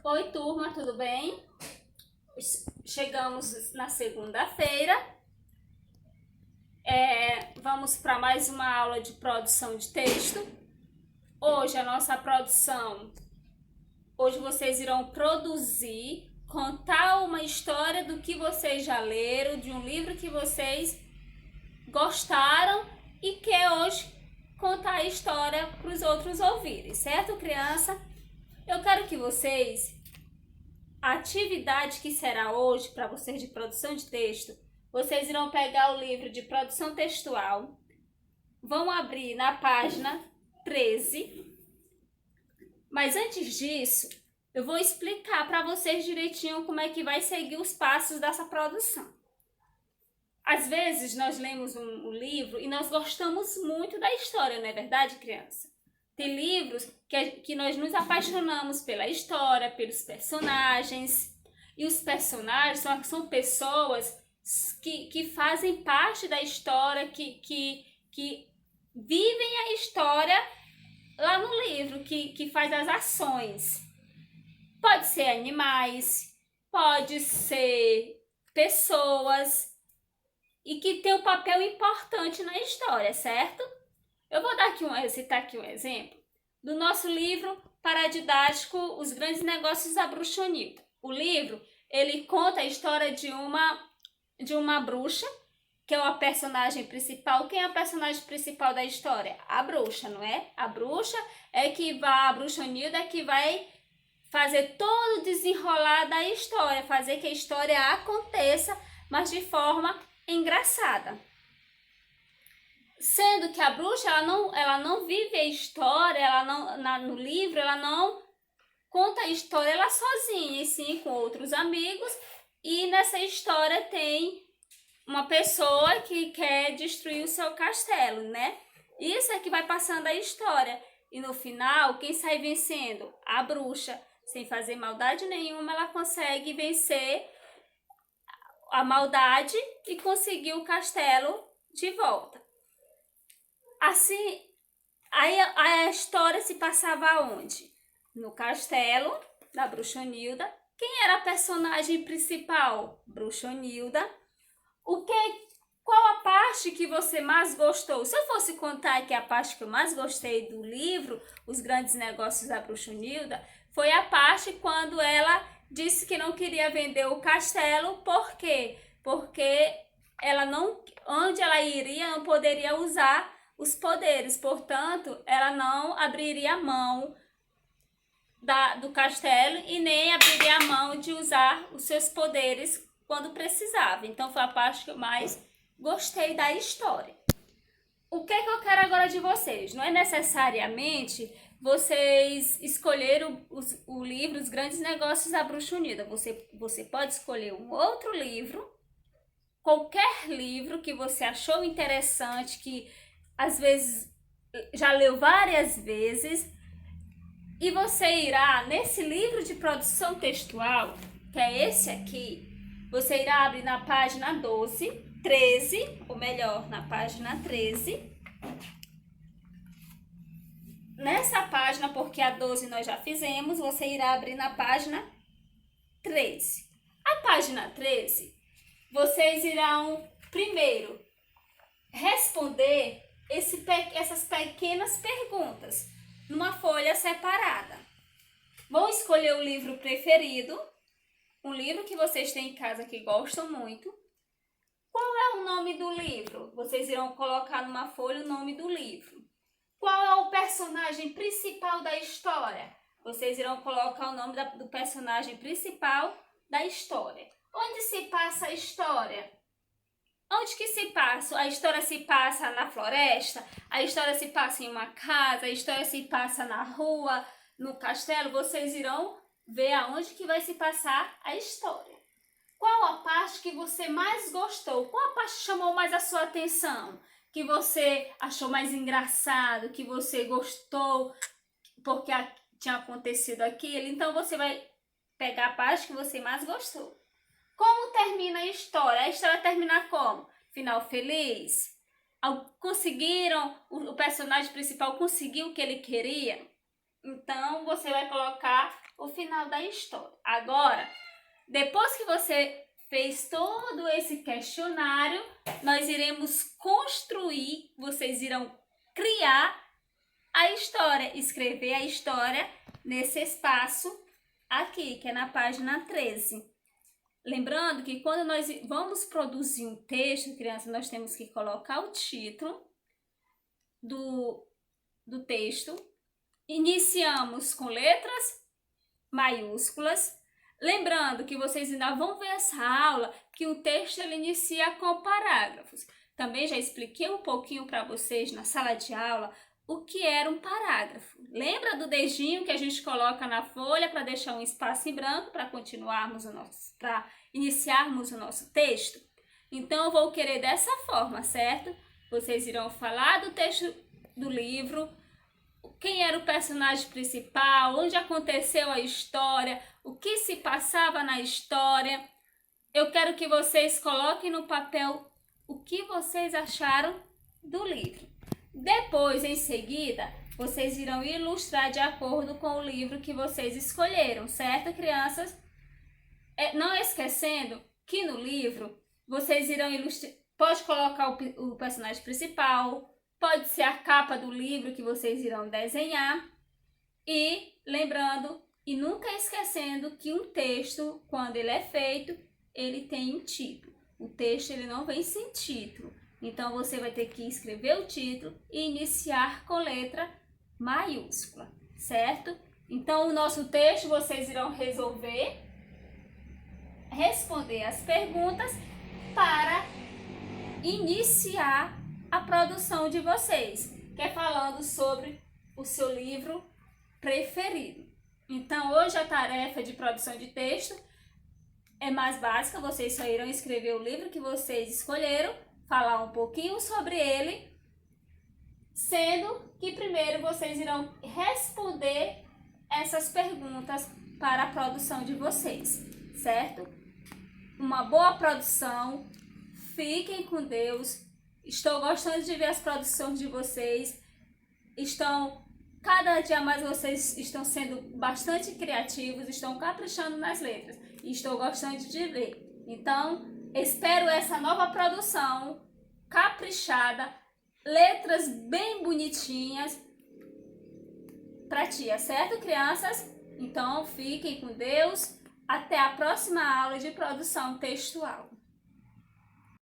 Oi, turma, tudo bem? Chegamos na segunda-feira. Vamos para mais uma aula de produção de texto. Hoje a nossa produção, hoje vocês irão produzir, contar uma história do que vocês já leram, de um livro que vocês gostaram e quer hoje contar a história para os outros ouvirem, certo, criança? Eu quero que vocês, a atividade que será hoje para vocês de produção de texto, vocês irão pegar o livro de produção textual, vão abrir na página 13, mas antes disso, eu vou explicar para vocês direitinho como é que vai seguir os passos dessa produção. Às vezes nós lemos um livro e nós gostamos muito da história, não é verdade, criança? Tem livros que nós nos apaixonamos pela história, pelos personagens. E os personagens são pessoas que fazem parte da história, que vivem a história lá no livro, que faz as ações. Pode ser animais, pode ser pessoas e que tem um papel importante na história, certo? Eu vou citar aqui um exemplo do nosso livro paradidático Os Grandes Negócios da Bruxonilda. O livro, ele conta a história de uma bruxa, que é a personagem principal. Quem é a personagem principal da história? A bruxa, não é? A bruxa a Bruxonilda é que vai fazer todo o desenrolar da história, fazer que a história aconteça, mas de forma engraçada. Sendo que a bruxa, ela não vive a história, no livro, ela não conta a história ela sozinha, e sim com outros amigos, e nessa história tem uma pessoa que quer destruir o seu castelo, né? Isso é que vai passando a história. E no final, quem sai vencendo? A bruxa. Sem fazer maldade nenhuma, ela consegue vencer a maldade e conseguir o castelo de volta. Assim, aí a história se passava onde? No castelo da Bruxonilda. Quem era a personagem principal? Bruxonilda. Qual a parte que você mais gostou? Se eu fosse contar aqui a parte que eu mais gostei do livro, Os Grandes Negócios da Bruxonilda, foi a parte quando ela disse que não queria vender o castelo. Por quê? Porque onde ela iria não poderia usar os poderes, portanto, ela não abriria a mão do castelo e nem abriria a mão de usar os seus poderes quando precisava. Então, foi a parte que eu mais gostei da história. O que é que eu quero agora de vocês? Não é necessariamente vocês escolherem o livro Os Grandes Negócios da Bruxonilda. Você pode escolher um outro livro, qualquer livro que você achou interessante, que às vezes já leu várias vezes, e você irá, nesse livro de produção textual, que é esse aqui, você irá abrir na página 13, ou melhor, na página 13. Nessa página, porque a 12 nós já fizemos, você irá abrir na página 13. A página 13, vocês irão primeiro responder essas pequenas perguntas numa folha separada. Vão escolher o livro preferido, um livro que vocês têm em casa que gostam muito. Qual é o nome do livro? Vocês irão colocar numa folha o nome do livro. Qual é o personagem principal da história? Vocês irão colocar o nome do personagem principal da história. Onde se passa a história? Onde que se passa? A história se passa na floresta? A história se passa em uma casa? A história se passa na rua? No castelo? Vocês irão ver aonde que vai se passar a história. Qual a parte que você mais gostou? Qual a parte chamou mais a sua atenção? Que você achou mais engraçado? Que você gostou porque tinha acontecido aquilo? Então você vai pegar a parte que você mais gostou. Como termina a história? A história termina como? Final feliz? Conseguiram, o personagem principal conseguiu o que ele queria? Então, você vai colocar o final da história. Agora, depois que você fez todo esse questionário, nós iremos construir, vocês irão criar a história, escrever a história nesse espaço aqui, que é na página 13. Lembrando que quando nós vamos produzir um texto, criança, nós temos que colocar o título do texto. Iniciamos com letras maiúsculas. Lembrando que vocês ainda vão ver essa aula, que o texto ele inicia com parágrafos. Também já expliquei um pouquinho para vocês na sala de aula o que era um parágrafo. Lembra do dedinho que a gente coloca na folha para deixar um espaço em branco para iniciarmos o nosso texto? Então eu vou querer dessa forma, certo? Vocês irão falar do texto do livro, quem era o personagem principal, onde aconteceu a história, o que se passava na história. Eu quero que vocês coloquem no papel o que vocês acharam do livro. Depois, em seguida, vocês irão ilustrar de acordo com o livro que vocês escolheram, certo, crianças? Não esquecendo que no livro vocês irão ilustrar, pode colocar o personagem principal, pode ser a capa do livro que vocês irão desenhar. E lembrando e nunca esquecendo que um texto, quando ele é feito, ele tem um título. O texto ele não vem sem título. Então você vai ter que escrever o título e iniciar com letra maiúscula, certo? Então o nosso texto vocês irão responder as perguntas para iniciar a produção de vocês, que é falando sobre o seu livro preferido. Então, hoje a tarefa de produção de texto é mais básica, vocês só irão escrever o livro que vocês escolheram, falar um pouquinho sobre ele, sendo que primeiro vocês irão responder essas perguntas para a produção de vocês, certo? Uma boa produção, fiquem com Deus. Estou gostando de ver as produções de vocês. Cada dia mais vocês estão sendo bastante criativos, estão caprichando nas letras. E estou gostando de ver. Então, espero essa nova produção caprichada, letras bem bonitinhas para tia, certo, crianças? Então, fiquem com Deus. Até a próxima aula de produção textual.